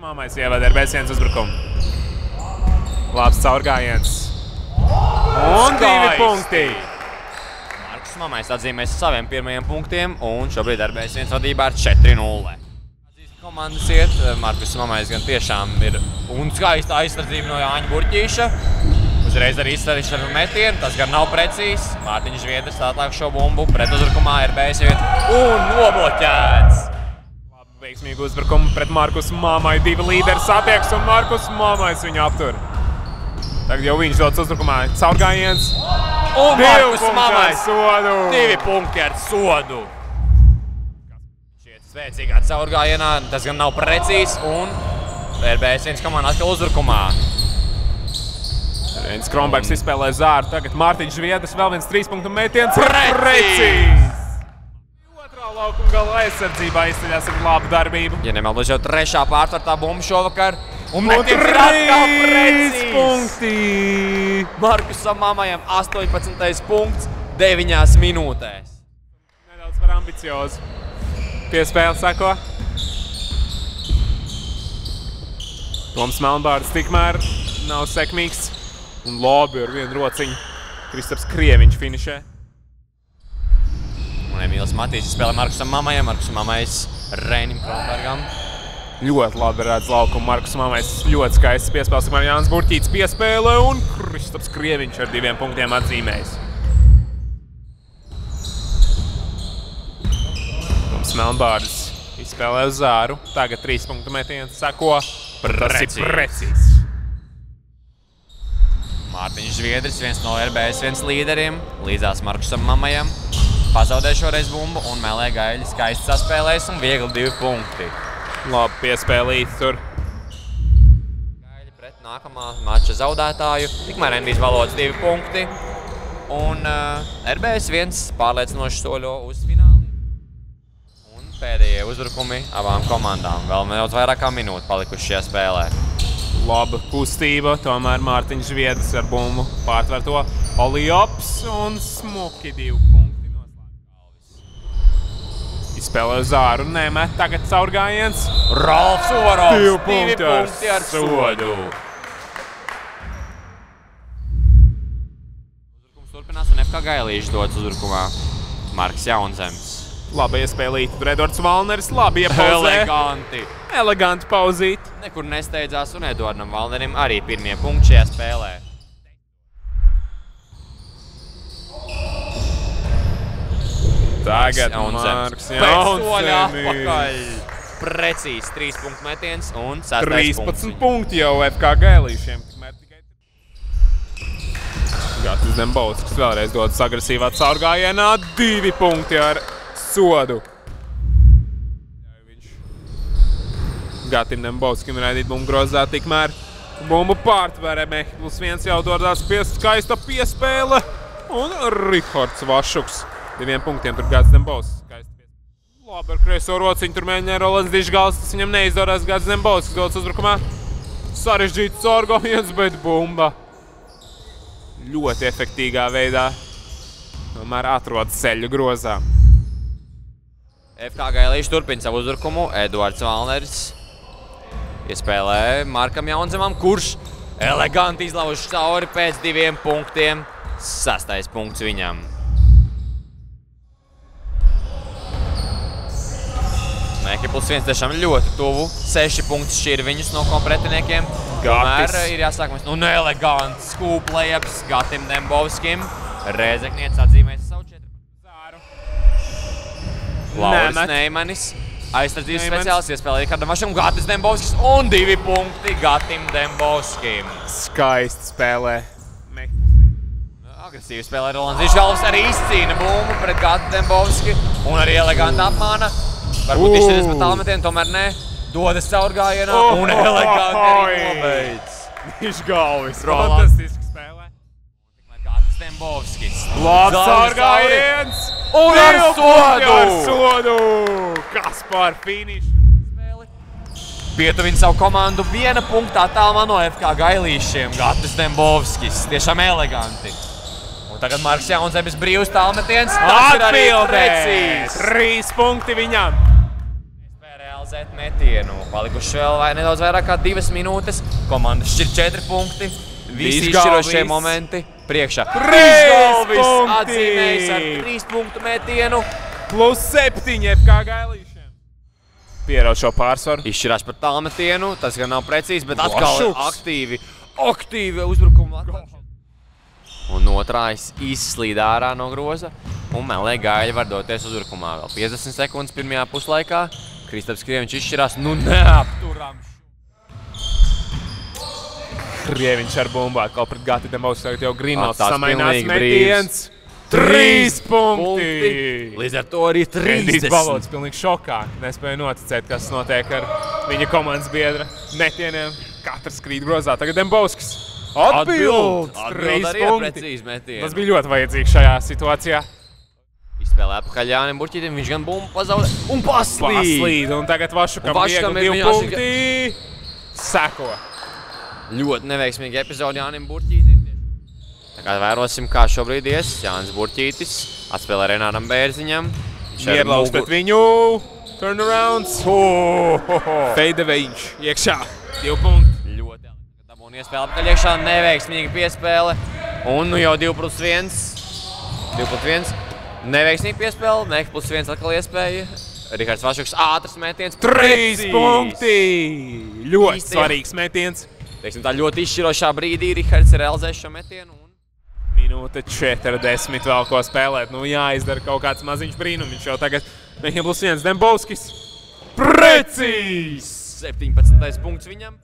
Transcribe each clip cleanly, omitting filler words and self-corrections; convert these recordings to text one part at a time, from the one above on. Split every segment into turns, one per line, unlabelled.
Mamais ievada RB1 uzbrukumu. Labs caurgājiens. Un 2 punkti.
Markus Mamais atzīmēs saviem pirmajiem punktiem un šobrīd RB1 vadībā ar 4-0. Komandas iet, Markus Mamais gan tiešām ir un skaista aizsardzība no Jāņa Burķīša. Uzreiz arī izstarīšu ar metienu, tas gan nav precīzs. Mārtiņš Žviedrs atliek šo bumbu, pret uzbrukumā RB1 un nobloķēts.
Labi, veiksmīgi uzbrukumu pret Markus Mamai, 2 līderi satieks un Markus Mamais viņu aptur. Tagad jau viņš dodas uzbrukumā, caurgājiens.
Un Markus Mamais
2
punkti ar sodu. Spēcīgā caurgājienā, tas gan nav precīzs, un RB1 komanda atkal uzbrukumā.
Reins Kronbergs izspēlē Zāru, tagad Mārtiņš Žviedrs, vēl viens 3 punktu metiens.
Precīzs!
Otrā laukuma gala aizsardzībā izceļās ar labu darbību.
Ja nemaldos jau 3. pārtvartā bumba šovakar, un metiens ir atkal precīzs!
Punkti!
Markusam Mamajam 18. punkts 9 minūtēs.
Nedaudz par ambiciozu. Piespēle sako. Toms Melnbārds tikmēr nav sekmīgs. Un labi ar vienu rociņu. Kristaps Krieviņš finišē.
Un Emīls Matīs spēlē Markusam Mamajam, Markus Mamais Reinim Kronbergam.
Ļoti labi redz laukumu. Markus Mamais ļoti skaists piespēles. Tikmēr Jānis Burķīts piespēlē un Kristaps Krieviņš ar 2 punktiem atzīmējis. Melnbārds izspēlē uz Zāru. Tagad 3 punktu metiens sako. Tas ir precīzs.
Mārtiņš Žviedrs, viens no RB1 līderiem, līdzās Markusam Mamajam. Pazaudē šoreiz bumbu un Melē Gaļi skaisti saspēlēs un viegli 2 punkti.
Labi piespēlīt tur.
Gaļi pret nākamā mača zaudētāju. Tikmēr Envijs Valods 2 punkti. Un RB1 pārliecinoši soļo uz fināli. Pēdējie uzbrukumi abām komandām. Vēl nedaudz vairāk kā minūte palikuši šajā spēlē.
Laba kustība, tomēr Mārtiņš Žviedrs ar bumbu pārtver to. Oliops un smuki 2 punkti noslēg. Izspēlē uz Zāru, nemet, tagad caurgājiens.
Ralfs Uvarovs,
2
punkti ar sodu. Uzbrukums turpinās un FK Gailīši dodas uzbrukumā. Marks Jaunzems.
Labi iespēlīt, tur Edvards Valneris, labi iepauzē. Eleganti pauzīt.
Nekur nesteidzās un Edvardam Valnerim arī pirmie punkti šajā spēlē.
Tagad Marks Jaunzemis.
Precīzi 3 punktu metiens un 6. punkts.
13 punkti jau FK Gailīšiem. Gatis Dembovskis vēlreiz dodas agresīvā caurgājienā. 2 punkti ar sodu. Gatim Dembovskim raidīt bumbu grozā, tikmēr bumbu pārtverē. Mehlis jau dodas pie skaista piespēle. Un Rihards Vašuks. 2 punktiem tur Gatis Dembovskis. Labi ar kreiso rociņu tur mēģināja Rolands Dižgals. Tas viņam neizdodas. Gatis Dembovskis dodas uzbrukumā. Sarežģīts caurgājiens, bet bumba ļoti efektīgā veidā tomēr atrod ceļu grozā.
FK Gailīši turpina savu uzbrukumu. Edvards Valneris iespēlē Markam Jaunzemam, kurš eleganti izlauž cauri pēc 2 punktiem. 6. punkts viņam. Ekipls 1 tiešām ļoti tuvu. 6 punkti šķir viņus no pretiniekiem. Tomēr ir jāsāk un elegants skūplējaps Gatim Dembovskim. Rēzeknieks atzīmēs savu 4. Lauris Neimanis, aizsardzības speciālists, iespēlē Rihardam Vašam, Gatis Dembovskis un 2 punkti Gatim Dembovskim.
Skaisti spēlē.
Agresīvi spēlē Rolands Dižgals, arī izcīna bumbu pret Gati Dembovski un arī eleganti apmāna. Varbūt izšķiries pat tālmetienu, tomēr ne. Dodas caurgājienā un eleganti arī nobeidz.
Dižgalvis, fantastiski spēlē.
Gatis Dembovskis.
Labs caurgājiens!
Un ar sodu!
Kas par finišu?
Pietuvina savu komandu 1 punktā tālumā no FK Gailīšiem. Gatis Dembovskis. Tiešām eleganti. Un tagad Marks Jaunzemis brīvs tālmetiens. Tas ir arī precīzs.
3 punkti viņam.
Reāli realizēt metienu. Palikuši vēl nedaudz vairāk kā 2 minūtes. Komanda šķir 4 punkti. Visi izšķirošie momenti priekšā. Dižgalvis atzīmējis ar 3 punktu metienu.
+7 FK Gailīšiem. Pierauj šo pārsvaru.
Izšķirās par tālmetienu. Tas gan nav precīzi, bet atkal aktīvi uzbrukuma atklāšana. Un otrājs izslīd ārā no groza. Un Melē Gaļa var doties uzbrukumā. Vēl 50 sekundes pirmajā puslaikā. Kristaps Krieviņš izšķirās. Nu neapturams.
Krieviņš ar bumbu atkal pret Gati Dembovskis. Tagad jau Grīnvalds
Tas
samainās
pilnīgi
metiens. 3 punkti.
Līdz ar to arī 30.
Endijs Balots pilnīgi šokā. Nespēja noticēt, kas notiek ar viņa komandas biedra metieniem. Katrs krīt grozā. Tagad Dembovskis. Atbild 3
arī
punkti.
precīzi metienu.
Tas bija ļoti vajadzīgs šajā situācijā.
Izspēlē apakaļ Jānim Burķītim. Viņš gan bumbu pazaudē un paslīd.
Un tagad Vašukam
Vašukam
viegli
ir
2 punkti. Seko.
Ļoti neveiksmīga epizode Jānim Burķītim. Tagad vērosim, kā šobrīd ies. Jānis Burķītis atspēlē Renāram Bērziņam.
Mierlauks pret viņu. Turnarounds. Feidevejiņš iekšā. 2 punkti.
Ļoti dabūna iespēle apakaļ iekšā. Neveiksmīga piespēle. Un nu jau 2+1. 2+1. Neveiksmīga piespēle. Mek +1 atkal iespēja. Rihards Vašuks ātrs metiens.
3 punkti. Ļoti svarīgs metiens.
Teiksim tā ļoti izšķirošā brīdī Rihards realizē šo metienu.
Minūte 40 vēl ko spēlēt. Nu jāizdara kaut kāds maziņš brīnumiņš jau tagad. Mekiem +1 Dembovskis. Precīzs!
17. punkts viņam.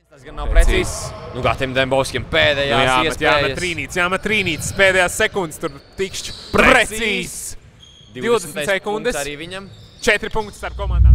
Tas gan nav precīzs. Nu Gatim Dembovskim pēdējās iespējas.
Jāmet trīnītis. Pēdējās sekundes tur tikšķi. Precīzs! 20 sekundes.
Arī viņam.
4 punkti starp komandām.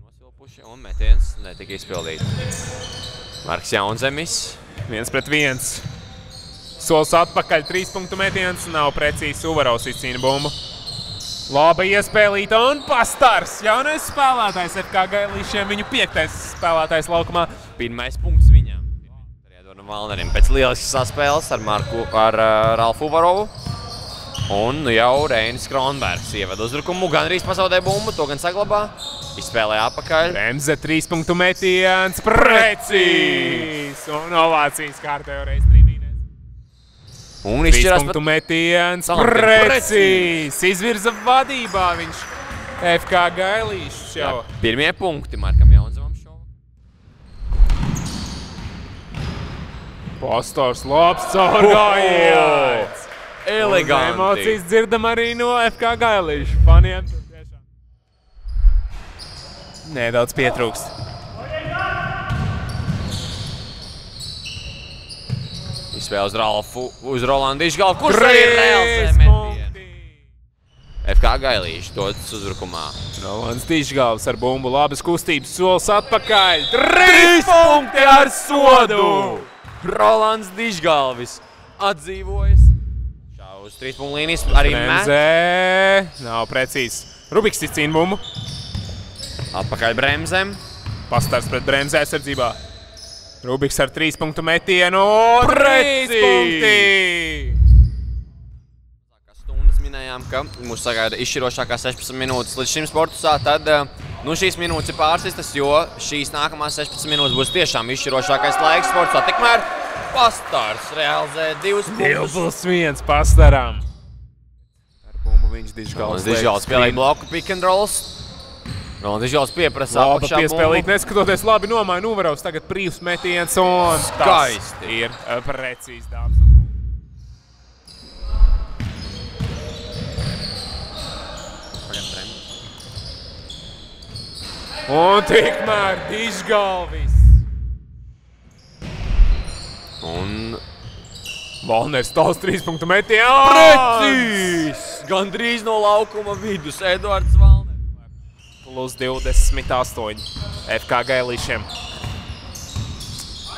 Nosilpuši un metiens netika izpildīts. Marks Jaunzemis.
1-1. Solis atpakaļ, 3 punktu metiens. Nav precīzs. Uvarovs izcīna bumbu. Laba iespēlīta un pastars. Jaunais spēlētājs FK Gailīšiem. Viņu 5. spēlētājs laukumā.
1. punkts viņam. Riedoram Valnerim pēc lieliskas saspēles ar Ralfu Uvarovu. Un jau Reinis Kronbergs ievada uzbrukumu. Gan arī pazaudē bumbu, to gan saglabā. Izspēlē apakaļ.
Bremze 3 punktu metiens. Precīzs! Un ovācijas kārtējo reiz tribīnēs.
Un
3 punktu metiens. Precīzs! Izvirza vadībā viņš FK Gailīšs jau.
Pirmie punkti Markam Jaunzemam šovakar.
Pastors labs caurgājiens.
Eleganti.
Emocijas dzirdam arī no FK Gailīša faniem. Nedaudz pietrūkst.
Izspēle uz Rolandu Dižgalvu, kurš arī realizē metienu. FK Gailīša dodas uzbrukumā.
Rolands Dižgalvs ar bumbu, labas kustības, solis atpakaļ. 3 punkti ar sodu!
Rolands Dižgalvis atdzīvojas. Uz 3 punktu līnijas arī
Bremzē. Nav precīzs. Rubiks izcīna bumbu.
Atpakaļ Bremzēm.
Pastars pret Bremzē aizsardzībā. Rubiks ar 3 punktu metienu. 3 punkti!
Stundas minējām, ka mūs sagaida izšķirošākā 16 minūtes līdz šim sportusā. Tad šīs minūtes ir pārsistas, jo šīs nākamās 16 minūtes būs tiešām izšķirošākais laiks sportusā. Tikmēr Pastars realizē 2 punktus.
2+1 Pastaram. Ar bumbu viņš Dižgalvs.
Dižgalvs spēlēja bloku pick and rolls. Rolands Dižgalvs pieprasa apakšā bumbu.
Piespēlīt, neskatoties labi nomaina Uvarovs. Tagad brīvs metiens un tas ir precīzi, dāmas un kungi. Un tikmēr Dižgalvis.
Un
Valners tals 3 punktu metiens.
Precīzs! Gandrīz no laukuma vidus Eduards Valners.
+28 FK Gailīšiem.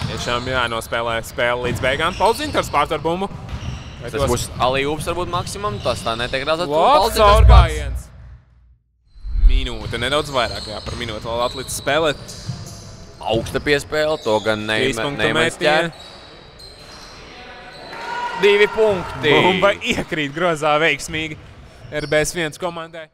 Tiešām jānospēlē spēle līdz beigām. Paudzintars pārtver bumbu.
Tas būs alley-oops varbūt maksimum. Tas tā netiek redzēt.
Labs caurgājiens. Minūte, nedaudz vairāk, par minūti vēl atlicis spēlēt.
Augsta piespēle, to gan neimēs ķēr. 2 punkti.
Bumba iekrīt grozā veiksmīgi RBS1 komandai.